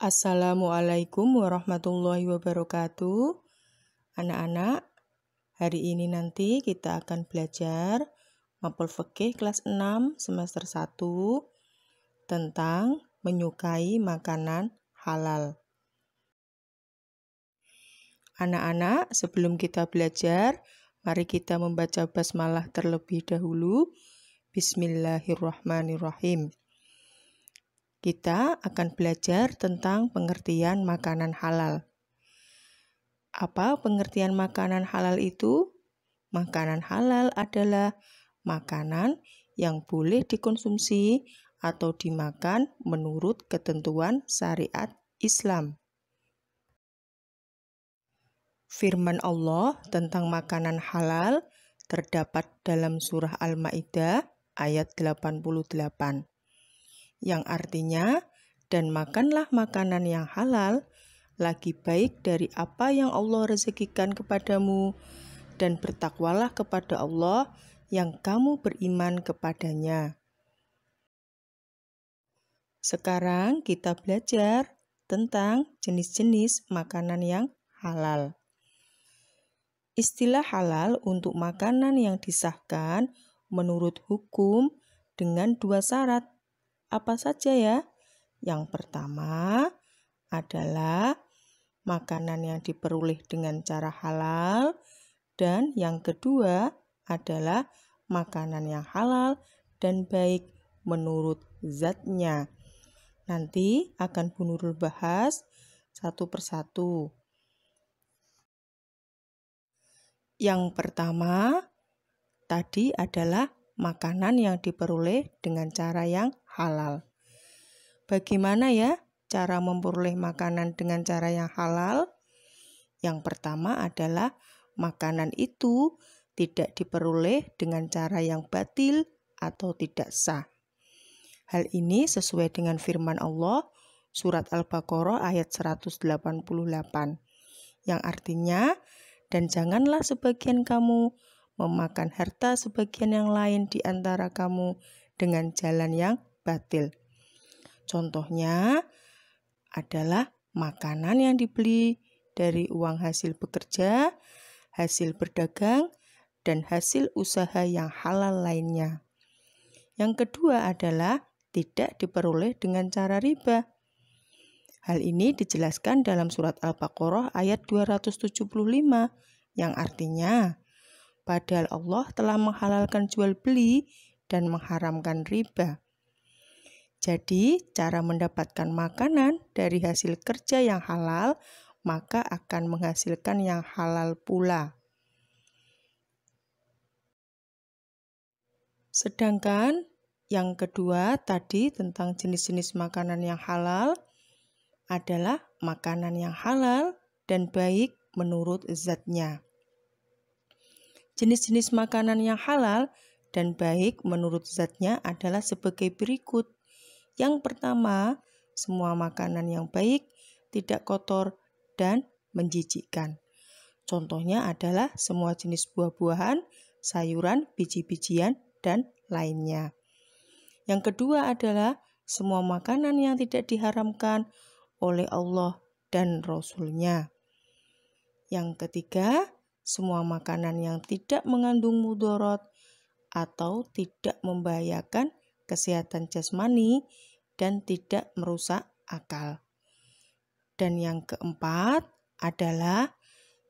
Assalamualaikum warahmatullahi wabarakatuh. Anak-anak, hari ini nanti kita akan belajar mapel fikih kelas 6 semester 1 tentang menyukai makanan halal. Anak-anak, sebelum kita belajar, mari kita membaca basmalah terlebih dahulu. Bismillahirrahmanirrahim. Kita akan belajar tentang pengertian makanan halal. Apa pengertian makanan halal itu? Makanan halal adalah makanan yang boleh dikonsumsi atau dimakan menurut ketentuan syariat Islam. Firman Allah tentang makanan halal terdapat dalam surah Al-Maidah ayat 88. Yang artinya, dan makanlah makanan yang halal, lagi baik dari apa yang Allah rezekikan kepadamu, dan bertakwalah kepada Allah yang kamu beriman kepadanya. Sekarang kita belajar tentang jenis-jenis makanan yang halal. Istilah halal untuk makanan yang disahkan menurut hukum dengan 2 syarat. Apa saja ya? Yang pertama adalah makanan yang diperoleh dengan cara halal, dan yang kedua adalah makanan yang halal dan baik menurut zatnya. Nanti akan Bu Nurul bahas satu persatu. Yang pertama tadi adalah makanan yang diperoleh dengan cara yang halal. Bagaimana ya cara memperoleh makanan dengan cara yang halal? Yang pertama adalah makanan itu tidak diperoleh dengan cara yang batil atau tidak sah. Hal ini sesuai dengan firman Allah surat Al-Baqarah ayat 188 yang artinya, dan janganlah sebagian kamu memakan harta sebagian yang lain di antara kamu dengan jalan yang batil. Contohnya adalah makanan yang dibeli dari uang hasil bekerja, hasil berdagang, dan hasil usaha yang halal lainnya. Yang kedua adalah tidak diperoleh dengan cara riba. Hal ini dijelaskan dalam surat Al-Baqarah ayat 275 yang artinya, padahal Allah telah menghalalkan jual beli dan mengharamkan riba. Jadi, cara mendapatkan makanan dari hasil kerja yang halal, maka akan menghasilkan yang halal pula. Sedangkan yang kedua tadi tentang jenis-jenis makanan yang halal adalah makanan yang halal dan baik menurut zatnya. Jenis-jenis makanan yang halal dan baik menurut zatnya adalah sebagai berikut. Yang pertama, semua makanan yang baik, tidak kotor, dan menjijikkan. Contohnya adalah semua jenis buah-buahan, sayuran, biji-bijian, dan lainnya. Yang kedua adalah semua makanan yang tidak diharamkan oleh Allah dan Rasul-Nya. Yang ketiga, semua makanan yang tidak mengandung mudarat atau tidak membahayakan kesehatan jasmani dan tidak merusak akal. Dan yang keempat adalah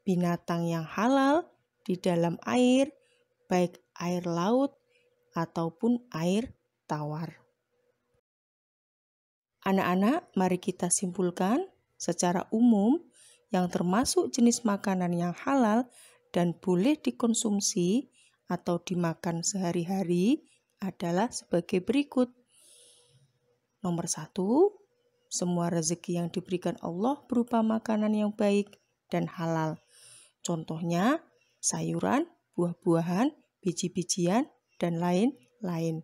binatang yang halal di dalam air, baik air laut ataupun air tawar. Anak-anak, mari kita simpulkan secara umum yang termasuk jenis makanan yang halal dan boleh dikonsumsi atau dimakan sehari-hari adalah sebagai berikut. Nomor 1, semua rezeki yang diberikan Allah berupa makanan yang baik dan halal. Contohnya sayuran, buah-buahan, biji-bijian, dan lain-lain.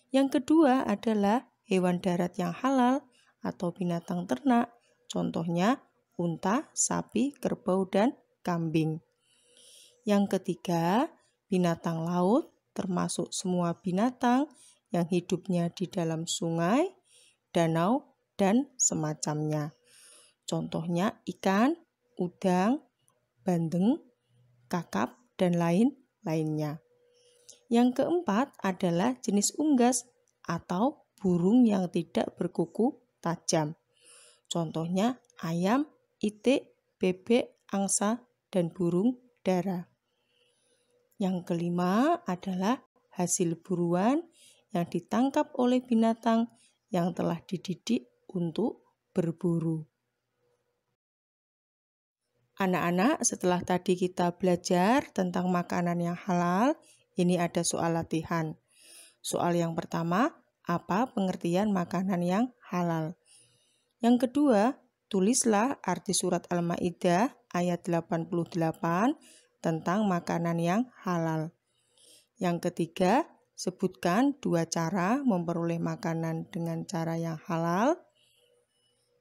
Yang kedua adalah hewan darat yang halal atau binatang ternak. Contohnya unta, sapi, kerbau, dan kambing. Yang ketiga, binatang laut termasuk semua binatang yang hidupnya di dalam sungai, danau, dan semacamnya. Contohnya ikan, udang, bandeng, kakap, dan lain-lainnya. Yang keempat adalah jenis unggas atau burung yang tidak berkuku tajam. Contohnya ayam, itik, bebek, angsa, dan burung dara. Yang kelima adalah hasil buruan yang ditangkap oleh binatang yang telah dididik untuk berburu. Anak-anak, setelah tadi kita belajar tentang makanan yang halal, ini ada soal latihan. Soal yang pertama, apa pengertian makanan yang halal? Yang kedua, tulislah arti surat Al-Maidah ayat 88 tentang makanan yang halal. Yang ketiga, sebutkan 2 cara memperoleh makanan dengan cara yang halal.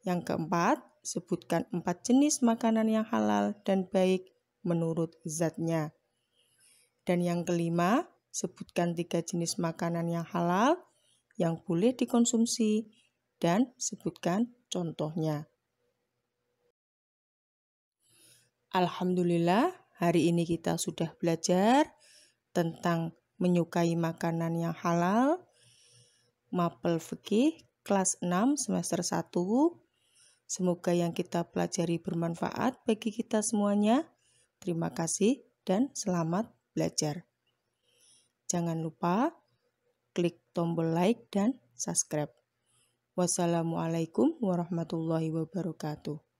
Yang keempat, sebutkan 4 jenis makanan yang halal dan baik menurut zatnya. Dan yang kelima, sebutkan 3 jenis makanan yang halal yang boleh dikonsumsi dan sebutkan contohnya. Alhamdulillah, hari ini kita sudah belajar tentang menyukai makanan yang halal. Mapel Fikih kelas 6 semester 1. Semoga yang kita pelajari bermanfaat bagi kita semuanya. Terima kasih dan selamat belajar. Jangan lupa klik tombol like dan subscribe. Wassalamualaikum warahmatullahi wabarakatuh.